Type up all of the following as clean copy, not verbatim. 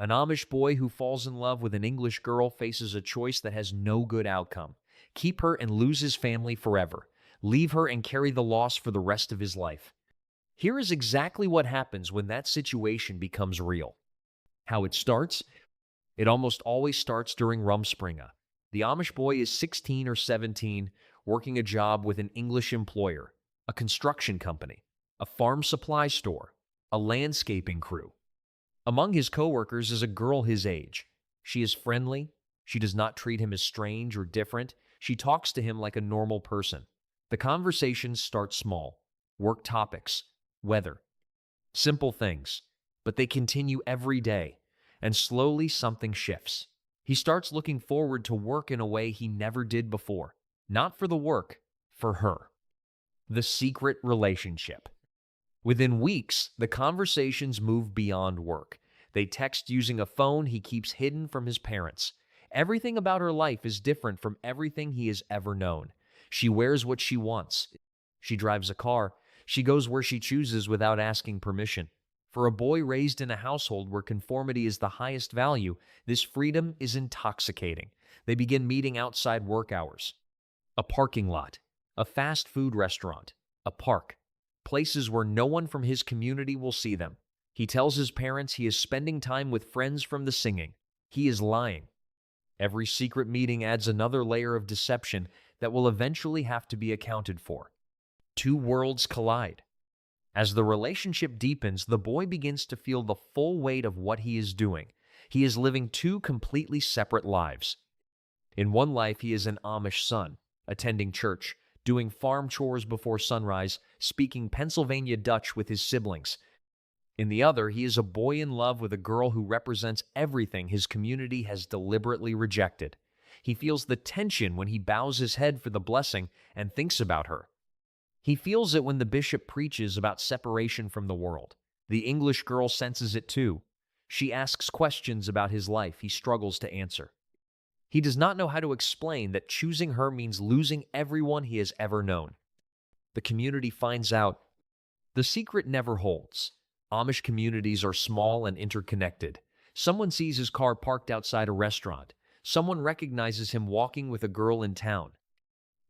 An Amish boy who falls in love with an English girl faces a choice that has no good outcome. Keep her and lose his family forever. Leave her and carry the loss for the rest of his life. Here is exactly what happens when that situation becomes real. How it starts? It almost always starts during Rumspringa. The Amish boy is 16 or 17, working a job with an English employer, a construction company, a farm supply store, a landscaping crew. Among his coworkers is a girl his age. She is friendly. She does not treat him as strange or different. She talks to him like a normal person. The conversations start small. Work topics, weather, simple things. But they continue every day, and slowly something shifts. He starts looking forward to work in a way he never did before. Not for the work, for her. The secret relationship. Within weeks, the conversations move beyond work. They text using a phone he keeps hidden from his parents. Everything about her life is different from everything he has ever known. She wears what she wants. She drives a car. She goes where she chooses without asking permission. For a boy raised in a household where conformity is the highest value, this freedom is intoxicating. They begin meeting outside work hours. A parking lot, a fast food restaurant, a park. Places where no one from his community will see them. He tells his parents he is spending time with friends from the singing. He is lying. Every secret meeting adds another layer of deception that will eventually have to be accounted for. Two worlds collide. As the relationship deepens, the boy begins to feel the full weight of what he is doing. He is living two completely separate lives. In one life, he is an Amish son, attending church, doing farm chores before sunrise, speaking Pennsylvania Dutch with his siblings. In the other, he is a boy in love with a girl who represents everything his community has deliberately rejected. He feels the tension when he bows his head for the blessing and thinks about her. He feels it when the bishop preaches about separation from the world. The English girl senses it too. She asks questions about his life he struggles to answer. He does not know how to explain that choosing her means losing everyone he has ever known. The community finds out. The secret never holds. Amish communities are small and interconnected. Someone sees his car parked outside a restaurant. Someone recognizes him walking with a girl in town.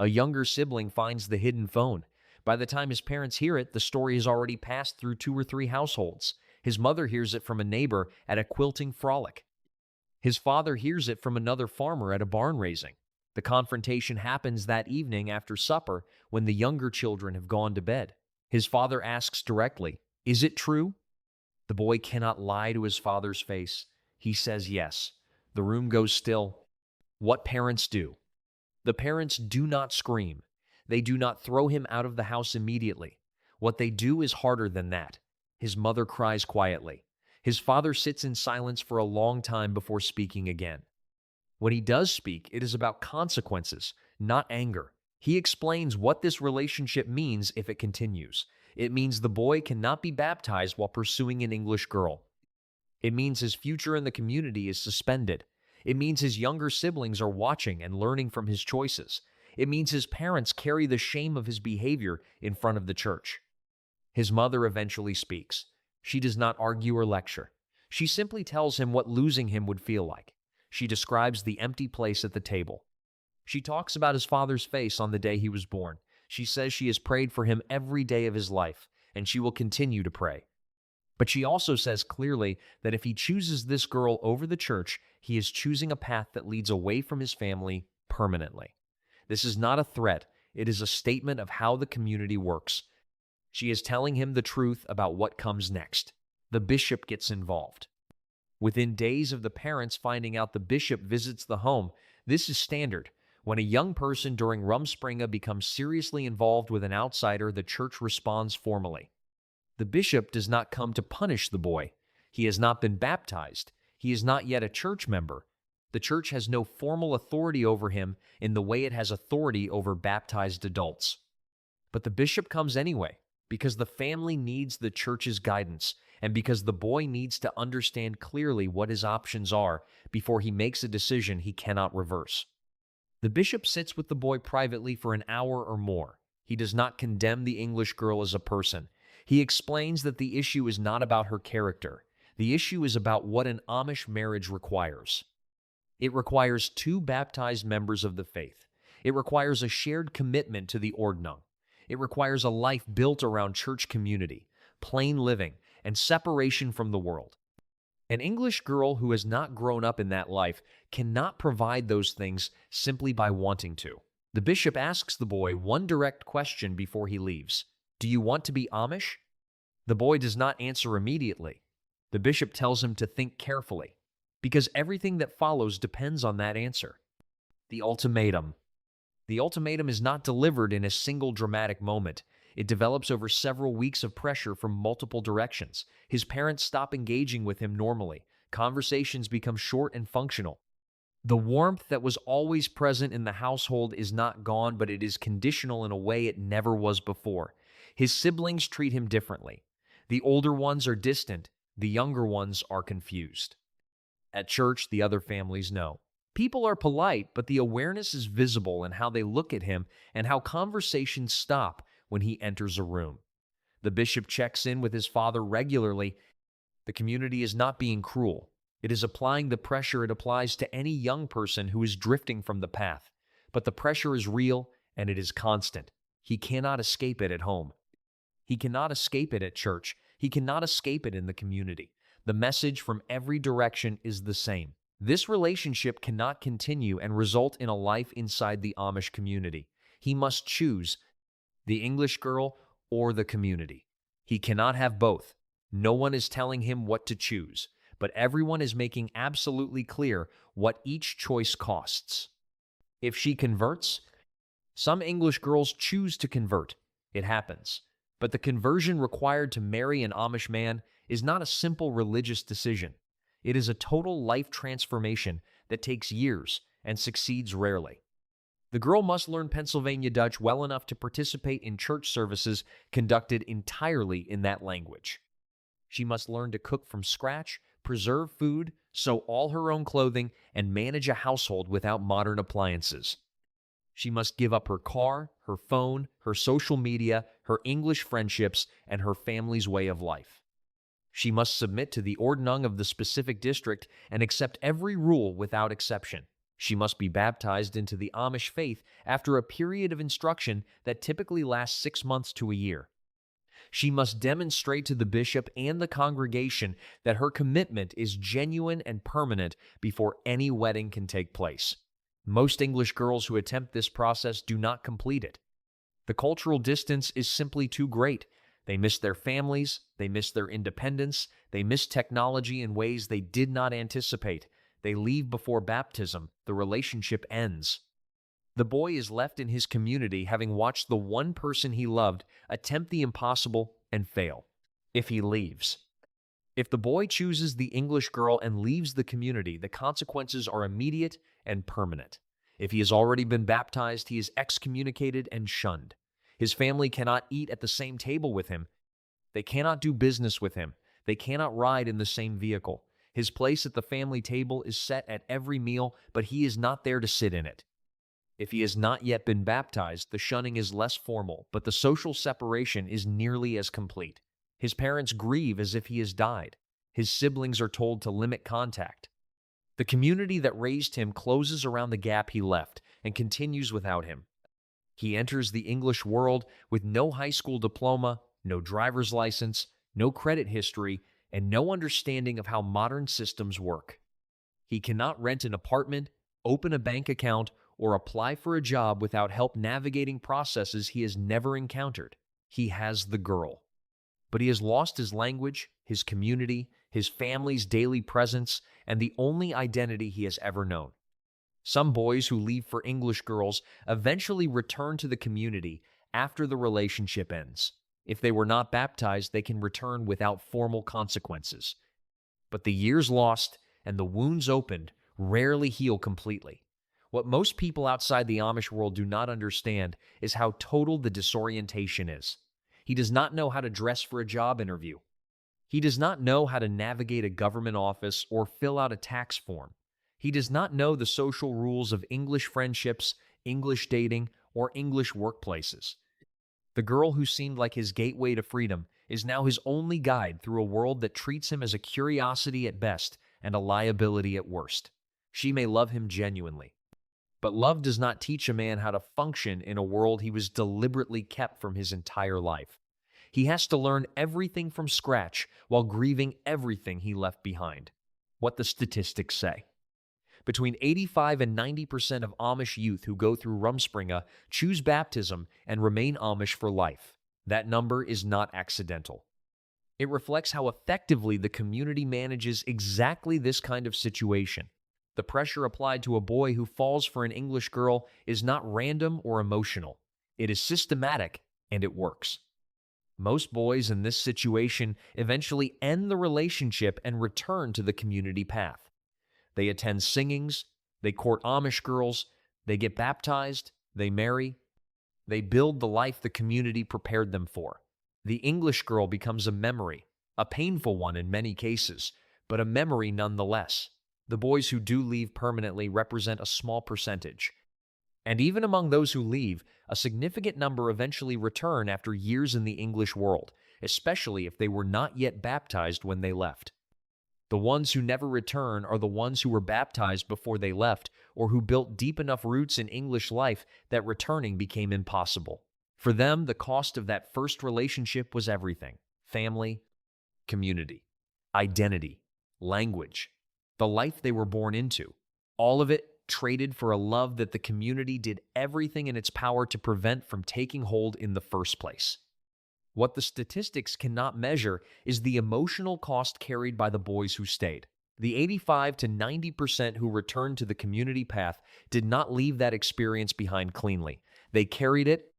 A younger sibling finds the hidden phone. By the time his parents hear it, the story has already passed through 2 or 3 households. His mother hears it from a neighbor at a quilting frolic. His father hears it from another farmer at a barn raising. The confrontation happens that evening after supper when the younger children have gone to bed. His father asks directly, "Is it true?" The boy cannot lie to his father's face. He says yes. The room goes still. What parents do? The parents do not scream. They do not throw him out of the house immediately. What they do is harder than that. His mother cries quietly. His father sits in silence for a long time before speaking again. When he does speak, it is about consequences, not anger. He explains what this relationship means if it continues. It means the boy cannot be baptized while pursuing an English girl. It means his future in the community is suspended. It means his younger siblings are watching and learning from his choices. It means his parents carry the shame of his behavior in front of the church. His mother eventually speaks. She does not argue or lecture. She simply tells him what losing him would feel like. She describes the empty place at the table. She talks about his father's face on the day he was born. She says she has prayed for him every day of his life, and she will continue to pray. But she also says clearly that if he chooses this girl over the church, he is choosing a path that leads away from his family permanently. This is not a threat. It is a statement of how the community works. She is telling him the truth about what comes next. The bishop gets involved. Within days of the parents finding out, the bishop visits the home. This is standard. When a young person during Rumspringa becomes seriously involved with an outsider, the church responds formally. The bishop does not come to punish the boy. He has not been baptized. He is not yet a church member. The church has no formal authority over him in the way it has authority over baptized adults. But the bishop comes anyway, because the family needs the church's guidance, and because the boy needs to understand clearly what his options are before he makes a decision he cannot reverse. The bishop sits with the boy privately for an hour or more. He does not condemn the English girl as a person. He explains that the issue is not about her character. The issue is about what an Amish marriage requires. It requires two baptized members of the faith. It requires a shared commitment to the Ordnung. It requires a life built around church community, plain living, and separation from the world. An English girl who has not grown up in that life cannot provide those things simply by wanting to. The bishop asks the boy one direct question before he leaves. Do you want to be Amish? The boy does not answer immediately. The bishop tells him to think carefully, because everything that follows depends on that answer. The ultimatum. The ultimatum is not delivered in a single dramatic moment. It develops over several weeks of pressure from multiple directions. His parents stop engaging with him normally. Conversations become short and functional. The warmth that was always present in the household is not gone, but it is conditional in a way it never was before. His siblings treat him differently. The older ones are distant. The younger ones are confused. At church, the other families know. People are polite, but the awareness is visible in how they look at him and how conversations stop when he enters a room. The bishop checks in with his father regularly. The community is not being cruel. It is applying the pressure it applies to any young person who is drifting from the path. But the pressure is real and it is constant. He cannot escape it at home. He cannot escape it at church. He cannot escape it in the community. The message from every direction is the same. This relationship cannot continue and result in a life inside the Amish community. He must choose the English girl or the community. He cannot have both. No one is telling him what to choose, but everyone is making absolutely clear what each choice costs. If she converts, some English girls choose to convert. It happens. But the conversion required to marry an Amish man is not a simple religious decision. It is a total life transformation that takes years and succeeds rarely. The girl must learn Pennsylvania Dutch well enough to participate in church services conducted entirely in that language. She must learn to cook from scratch, preserve food, sew all her own clothing, and manage a household without modern appliances. She must give up her car, her phone, her social media, her English friendships, and her family's way of life. She must submit to the Ordnung of the specific district and accept every rule without exception. She must be baptized into the Amish faith after a period of instruction that typically lasts 6 months to a year. She must demonstrate to the bishop and the congregation that her commitment is genuine and permanent before any wedding can take place. Most English girls who attempt this process do not complete it. The cultural distance is simply too great. They miss their families, they miss their independence, they miss technology in ways they did not anticipate. They leave before baptism. The relationship ends. The boy is left in his community having watched the one person he loved attempt the impossible and fail. If he leaves. If the boy chooses the English girl and leaves the community, the consequences are immediate and permanent. If he has already been baptized, he is excommunicated and shunned. His family cannot eat at the same table with him. They cannot do business with him. They cannot ride in the same vehicle. His place at the family table is set at every meal, but he is not there to sit in it. If he has not yet been baptized, the shunning is less formal, but the social separation is nearly as complete. His parents grieve as if he has died. His siblings are told to limit contact. The community that raised him closes around the gap he left and continues without him. He enters the English world with no high school diploma, no driver's license, no credit history, and no understanding of how modern systems work. He cannot rent an apartment, open a bank account, or apply for a job without help navigating processes he has never encountered. He has the girl. But he has lost his language, his community, his family's daily presence, and the only identity he has ever known. Some boys who leave for English girls eventually return to the community after the relationship ends. If they were not baptized, they can return without formal consequences. But the years lost and the wounds opened rarely heal completely. What most people outside the Amish world do not understand is how total the disorientation is. He does not know how to dress for a job interview. He does not know how to navigate a government office or fill out a tax form. He does not know the social rules of English friendships, English dating, or English workplaces. The girl who seemed like his gateway to freedom is now his only guide through a world that treats him as a curiosity at best and a liability at worst. She may love him genuinely, but love does not teach a man how to function in a world he was deliberately kept from his entire life. He has to learn everything from scratch while grieving everything he left behind. What the statistics say. Between 85 and 90% of Amish youth who go through Rumspringa choose baptism and remain Amish for life. That number is not accidental. It reflects how effectively the community manages exactly this kind of situation. The pressure applied to a boy who falls for an English girl is not random or emotional. It is systematic, and it works. Most boys in this situation eventually end the relationship and return to the community path. They attend singings, they court Amish girls, they get baptized, they marry. They build the life the community prepared them for. The English girl becomes a memory, a painful one in many cases, but a memory nonetheless. The boys who do leave permanently represent a small percentage. And even among those who leave, a significant number eventually return after years in the English world, especially if they were not yet baptized when they left. The ones who never return are the ones who were baptized before they left or who built deep enough roots in English life that returning became impossible. For them, the cost of that first relationship was everything: family, community, identity, language, the life they were born into. All of it traded for a love that the community did everything in its power to prevent from taking hold in the first place. What the statistics cannot measure is the emotional cost carried by the boys who stayed. The 85 to 90% who returned to the community path did not leave that experience behind cleanly. They carried it.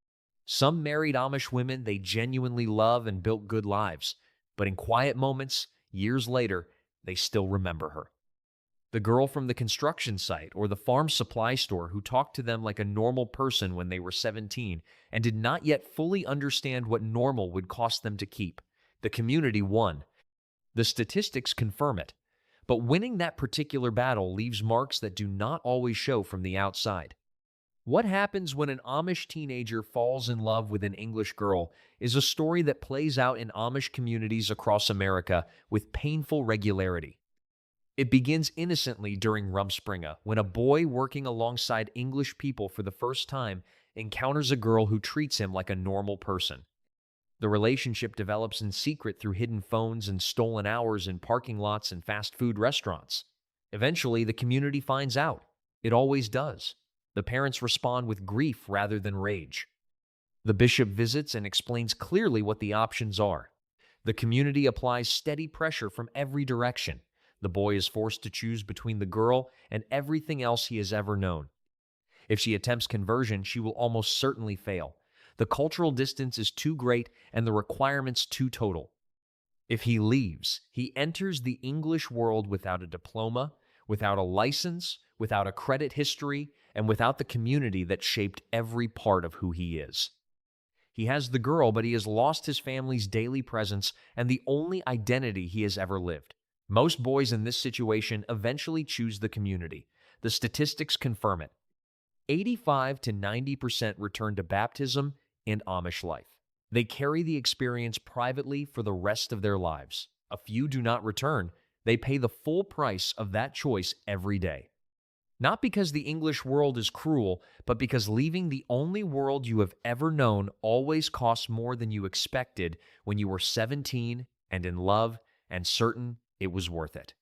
Some married Amish women they genuinely love and built good lives, but in quiet moments, years later, they still remember her. The girl from the construction site or the farm supply store who talked to them like a normal person when they were 17 and did not yet fully understand what normal would cost them to keep. The community won. The statistics confirm it. But winning that particular battle leaves marks that do not always show from the outside. What happens when an Amish teenager falls in love with an English girl is a story that plays out in Amish communities across America with painful regularity. It begins innocently during Rumspringa, when a boy working alongside English people for the first time encounters a girl who treats him like a normal person. The relationship develops in secret through hidden phones and stolen hours in parking lots and fast food restaurants. Eventually, the community finds out. It always does. The parents respond with grief rather than rage. The bishop visits and explains clearly what the options are. The community applies steady pressure from every direction. The boy is forced to choose between the girl and everything else he has ever known. If she attempts conversion, she will almost certainly fail. The cultural distance is too great and the requirements too total. If he leaves, he enters the English world without a diploma, without a license, without a credit history, and without the community that shaped every part of who he is. He has the girl, but he has lost his family's daily presence and the only identity he has ever lived. Most boys in this situation eventually choose the community. The statistics confirm it. 85 to 90% return to baptism and Amish life. They carry the experience privately for the rest of their lives. A few do not return. They pay the full price of that choice every day. Not because the English world is cruel, but because leaving the only world you have ever known always costs more than you expected when you were 17 and in love and certain it was worth it.